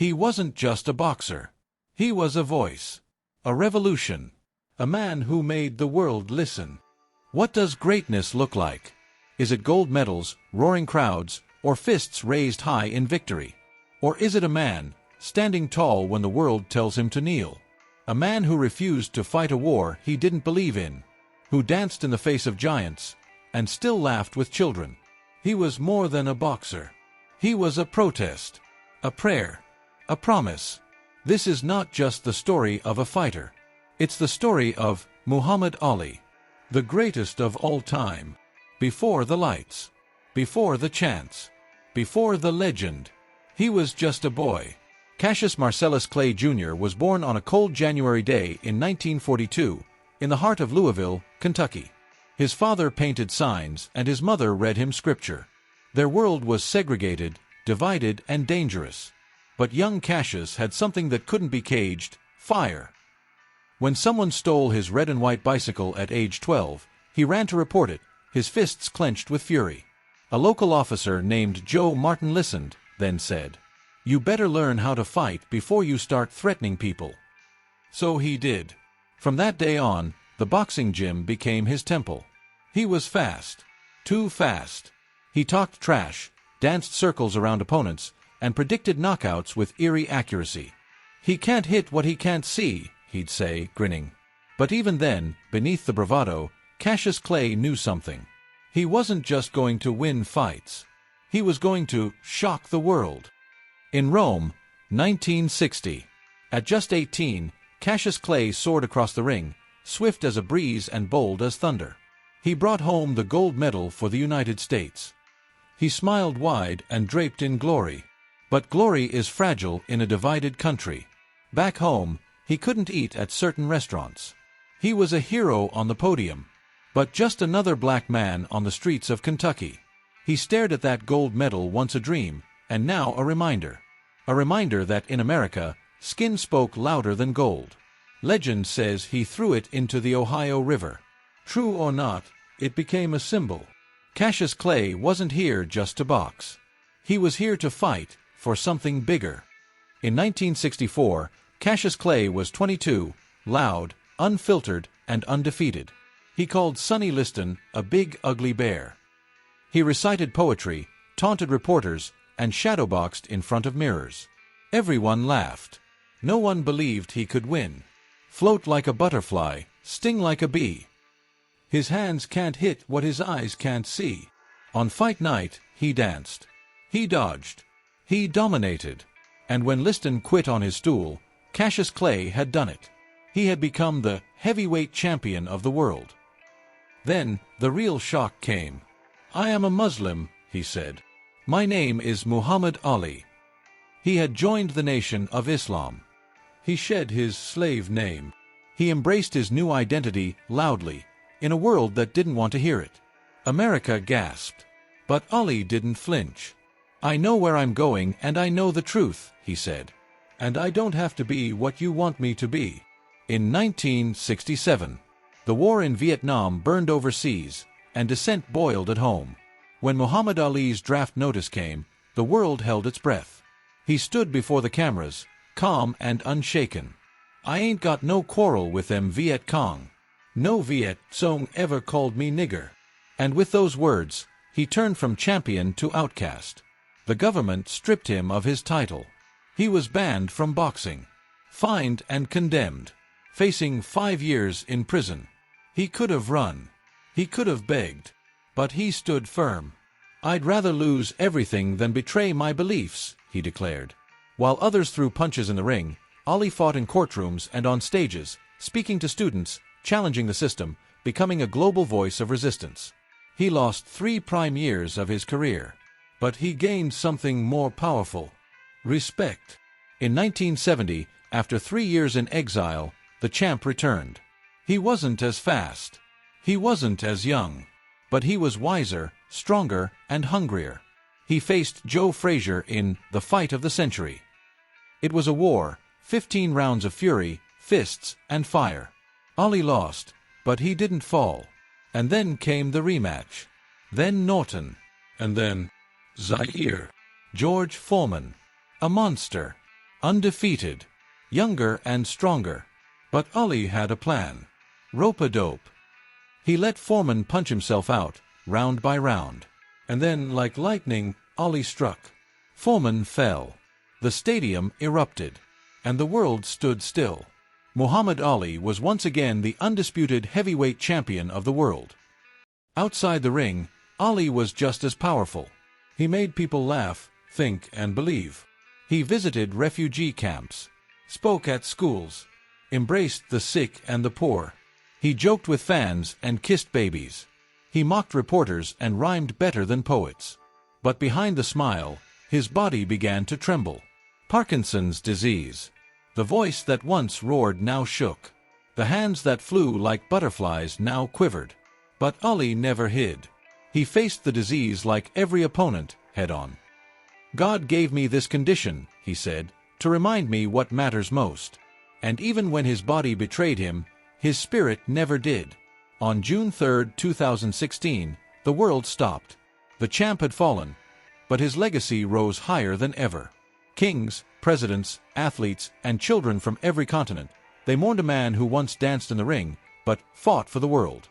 He wasn't just a boxer. He was a voice. A revolution. A man who made the world listen. What does greatness look like? Is it gold medals, roaring crowds, or fists raised high in victory? Or is it a man, standing tall when the world tells him to kneel? A man who refused to fight a war he didn't believe in, who danced in the face of giants, and still laughed with children. He was more than a boxer. He was a protest, a prayer, a promise. This is not just the story of a fighter. It's the story of Muhammad Ali, the greatest of all time. Before the lights, before the chants, before the legend, he was just a boy. Cassius Marcellus Clay Jr. was born on a cold January day in 1942 in the heart of Louisville, Kentucky. His father painted signs and his mother read him scripture. Their world was segregated, divided, and dangerous. But young Cassius had something that couldn't be caged: fire. When someone stole his red and white bicycle at age 12, he ran to report it, his fists clenched with fury. A local officer named Joe Martin listened, then said, "You better learn how to fight before you start threatening people." So he did. From that day on, the boxing gym became his temple. He was fast. Too fast. He talked trash, danced circles around opponents, and predicted knockouts with eerie accuracy. "He can't hit what he can't see," he'd say, grinning. But even then, beneath the bravado, Cassius Clay knew something. He wasn't just going to win fights. He was going to shock the world. In Rome, 1960. At just 18, Cassius Clay soared across the ring, swift as a breeze and bold as thunder. He brought home the gold medal for the United States. He smiled wide and draped in glory. But glory is fragile in a divided country. Back home, he couldn't eat at certain restaurants. He was a hero on the podium, but just another black man on the streets of Kentucky. He stared at that gold medal, once a dream, and now a reminder. A reminder that in America, skin spoke louder than gold. Legend says he threw it into the Ohio River. True or not, it became a symbol. Cassius Clay wasn't here just to box. He was here to fight for something bigger. In 1964, Cassius Clay was 22, loud, unfiltered, and undefeated. He called Sonny Liston a big ugly bear. He recited poetry, taunted reporters, and shadowboxed in front of mirrors. Everyone laughed. No one believed he could win. Float like a butterfly, sting like a bee. His hands can't hit what his eyes can't see. On fight night, he danced. He dodged. He dominated. And when Liston quit on his stool, Cassius Clay had done it. He had become the heavyweight champion of the world. Then, the real shock came. "I am a Muslim," he said. "My name is Muhammad Ali." He had joined the Nation of Islam. He shed his slave name. He embraced his new identity loudly, in a world that didn't want to hear it. America gasped. But Ali didn't flinch. "I know where I'm going and I know the truth," he said. "And I don't have to be what you want me to be." In 1967, the war in Vietnam burned overseas, and dissent boiled at home. When Muhammad Ali's draft notice came, the world held its breath. He stood before the cameras, calm and unshaken. "I ain't got no quarrel with them Viet Cong. No Viet Cong ever called me nigger." And with those words, he turned from champion to outcast. The government stripped him of his title. He was banned from boxing, fined and condemned, facing 5 years in prison. He could have run. He could have begged. But he stood firm. "I'd rather lose everything than betray my beliefs," he declared. While others threw punches in the ring, Ali fought in courtrooms and on stages, speaking to students, challenging the system, becoming a global voice of resistance. He lost 3 prime years of his career. But he gained something more powerful: respect. In 1970, after 3 years in exile, the champ returned. He wasn't as fast. He wasn't as young. But he was wiser, stronger, and hungrier. He faced Joe Frazier in the fight of the century. It was a war, 15 rounds of fury, fists, and fire. Ali lost, but he didn't fall. And then came the rematch. Then Norton. And then Zaire. George Foreman. A monster. undefeated, younger and stronger. But Ali had a plan. Rope-a-dope. He let Foreman punch himself out, round by round. And then, like lightning, Ali struck. Foreman fell. The stadium erupted. And the world stood still. Muhammad Ali was once again the undisputed heavyweight champion of the world. Outside the ring, Ali was just as powerful. He made people laugh, think, and believe. He visited refugee camps, spoke at schools, embraced the sick and the poor. He joked with fans and kissed babies. He mocked reporters and rhymed better than poets. But behind the smile, his body began to tremble. Parkinson's disease. The voice that once roared now shook. The hands that flew like butterflies now quivered. But Ali never hid. He faced the disease like every opponent, head-on. "God gave me this condition," he said, "to remind me what matters most." And even when his body betrayed him, his spirit never did. On June 3, 2016, the world stopped. The champ had fallen, but his legacy rose higher than ever. Kings, presidents, athletes, and children from every continent, they mourned a man who once danced in the ring, but fought for the world.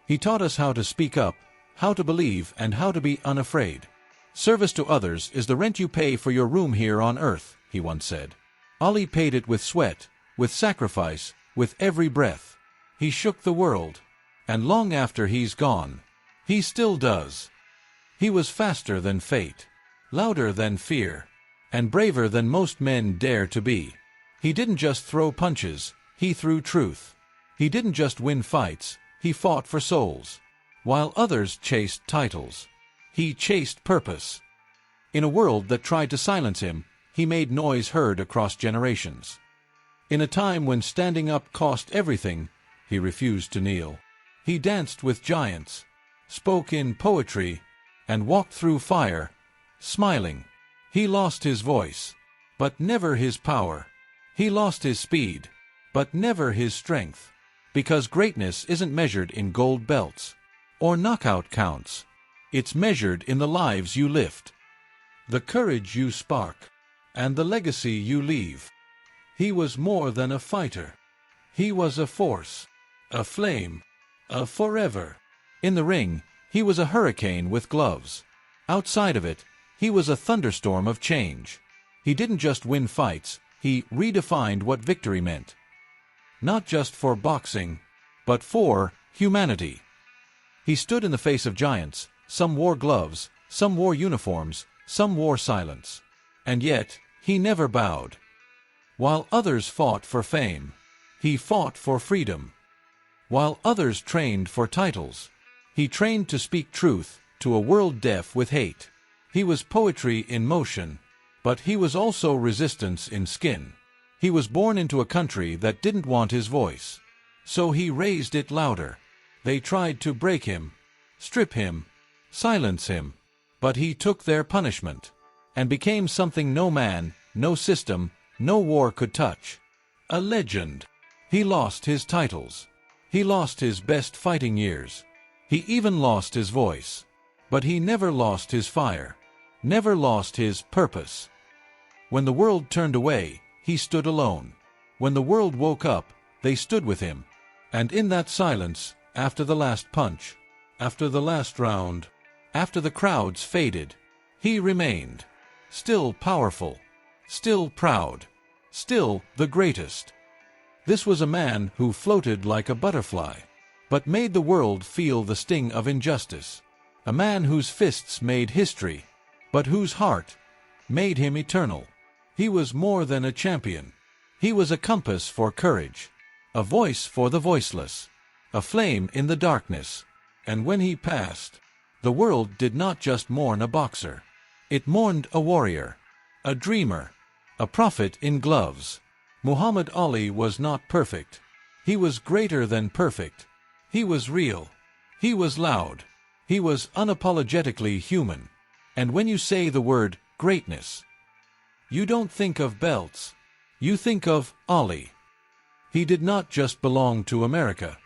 He taught us how to speak up, how to believe, and how to be unafraid. "Service to others is the rent you pay for your room here on earth," he once said. Ali paid it with sweat, with sacrifice, with every breath. He shook the world. And long after he's gone, he still does. He was faster than fate, louder than fear, and braver than most men dare to be. He didn't just throw punches, he threw truth. He didn't just win fights, he fought for souls. While others chased titles, he chased purpose. In a world that tried to silence him, he made noise heard across generations. In a time when standing up cost everything, he refused to kneel. He danced with giants, spoke in poetry, and walked through fire, smiling. He lost his voice, but never his power. He lost his speed, but never his strength. Because greatness isn't measured in gold belts or knockout counts. It's measured in the lives you lift, the courage you spark, and the legacy you leave. He was more than a fighter. He was a force, a flame, a forever. In the ring, he was a hurricane with gloves. Outside of it, he was a thunderstorm of change. He didn't just win fights, he redefined what victory meant. Not just for boxing, but for humanity. He stood in the face of giants. Some wore gloves, some wore uniforms, some wore silence. And yet, he never bowed. While others fought for fame, he fought for freedom. While others trained for titles, he trained to speak truth to a world deaf with hate. He was poetry in motion, but he was also resistance in skin. He was born into a country that didn't want his voice, so he raised it louder. They tried to break him, strip him, silence him, but he took their punishment and became something no man, no system, no war could touch. A legend. He lost his titles. He lost his best fighting years. He even lost his voice. But he never lost his fire, never lost his purpose. When the world turned away, he stood alone. When the world woke up, they stood with him. And in that silence, after the last punch, after the last round, after the crowds faded, he remained. Still powerful, still proud, still the greatest. This was a man who floated like a butterfly, but made the world feel the sting of injustice. A man whose fists made history, but whose heart made him eternal. He was more than a champion. He was a compass for courage, a voice for the voiceless, a flame in the darkness. And when he passed, the world did not just mourn a boxer. It mourned a warrior, a dreamer, a prophet in gloves. Muhammad Ali was not perfect. He was greater than perfect. He was real. He was loud. He was unapologetically human. And when you say the word greatness, you don't think of belts. You think of Ali. He did not just belong to America.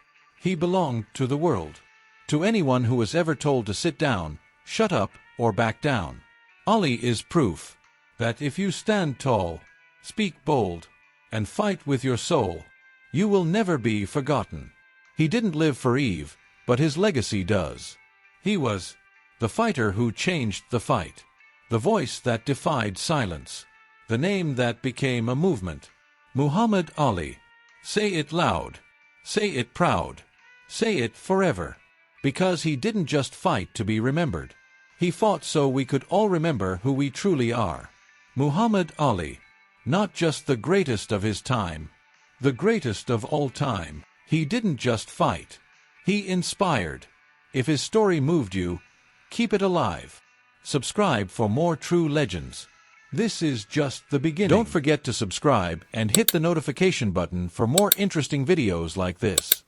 He belonged to the world. To anyone who was ever told to sit down, shut up, or back down. Ali is proof that if you stand tall, Speak bold, and fight with your soul. You will never be forgotten. He didn't live for Eve, but his legacy does. He was the fighter who changed the fight, the voice that defied silence, the name that became a movement. Muhammad Ali. Say it loud. Say it proud. Say it forever. Because he didn't just fight to be remembered. He fought so we could all remember who we truly are. Muhammad Ali. Not just the greatest of his time, the greatest of all time. He didn't just fight. He inspired. If his story moved you, keep it alive. Subscribe for more true legends. This is just the beginning. Don't forget to subscribe and hit the notification button for more interesting videos like this.